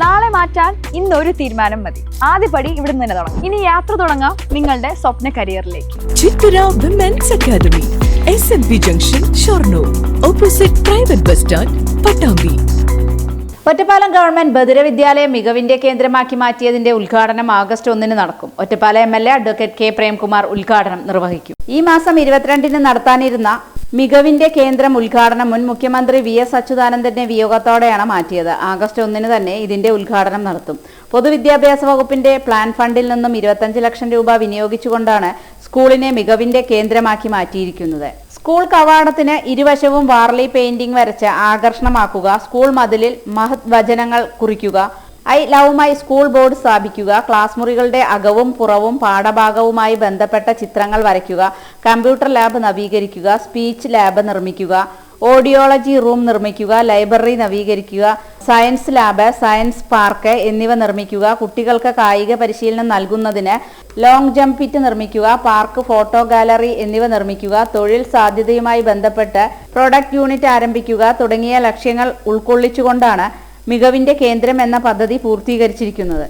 നാളെ മാറ്റാൻ ഇന്നൊരു തീരുമാനം മതി. ആദ്യപടി ഇവിടെ നിന്ന് തന്നെ തുടങ്ങാം. ഇനി യാത്ര തുടങ്ങാം നിങ്ങളുടെ സ്വപ്ന കരിയറിലേക്ക്. Chithara women's academy, SMB junction, Shoranur, opposite private bus stand, Pattambi. Ottapalam government ബദിര വിദ്യാലയം മികവിന്റെ കേന്ദ്രമാക്കി മാറ്റിയതിന്റെ ഉദ്ഘാടനം ആഗസ്റ്റ് 1 നടക്കും. Ottapalam MLA advocate K. Premkumar ഉദ്ഘാടനം നിർവഹിക്കും. ഈ മാസം 22 നടത്താനിരുന്ന മികവിന്റെ കേന്ദ്രം ഉദ്ഘാടനം മുൻ മുഖ്യമന്ത്രി VS അച്യുതാനന്ദന്റെ വിയോഗത്തോടെയാണ് മാറ്റിയത്. ആഗസ്റ്റ് 1 തന്നെ ഇതിന്റെ ഉദ്ഘാടനം നടത്തും. പൊതുവിദ്യാഭ്യാസ വകുപ്പിന്റെ പ്ലാൻ ഫണ്ടിൽ നിന്നും 25 ലക്ഷം രൂപ വിനിയോഗിച്ചുകൊണ്ടാണ് സ്കൂളിനെ മികവിന്റെ കേന്ദ്രമാക്കി മാറ്റിയിരിക്കുന്നത്. സ്കൂൾ കവാടത്തിന് ഇരുവശവും വാർലി പെയിന്റിംഗ് വരച്ച് ആകർഷണമാക്കുക, സ്കൂൾ മതിലിൽ മഹത് വചനങ്ങൾ കുറിക്കുക, I love my school board സ്ഥാപിക്കുക, ക്ലാസ് മുറികളുടെ അകവും പുറവും പാഠഭാഗവുമായി ബന്ധപ്പെട്ട ചിത്രങ്ങൾ വരയ്ക്കുക, കമ്പ്യൂട്ടർ ലാബ് നവീകരിക്കുക, സ്പീച്ച് ലാബ് നിർമ്മിക്കുക, ഓഡിയോളജി റൂം നിർമ്മിക്കുക, ലൈബ്രറി നവീകരിക്കുക, സയൻസ് ലാബ്, സയൻസ് പാർക്ക് എന്നിവ നിർമ്മിക്കുക, കുട്ടികൾക്ക് കായിക പരിശീലനം നൽകുന്നതിന് ലോങ് ജംപ് പിറ്റ് നിർമ്മിക്കുക, പാർക്ക്, ഫോട്ടോ ഗാലറി എന്നിവ നിർമ്മിക്കുക, തൊഴിൽ സാധ്യതയുമായി ബന്ധപ്പെട്ട് പ്രൊഡക്റ്റ് യൂണിറ്റ് ആരംഭിക്കുക തുടങ്ങിയ ലക്ഷ്യങ്ങൾ ഉൾക്കൊള്ളിച്ചുകൊണ്ടാണ് മികവിന്റെ കേന്ദ്രം എന്ന പദ്ധതി പൂർത്തീകരിച്ചിരിക്കുന്നത്.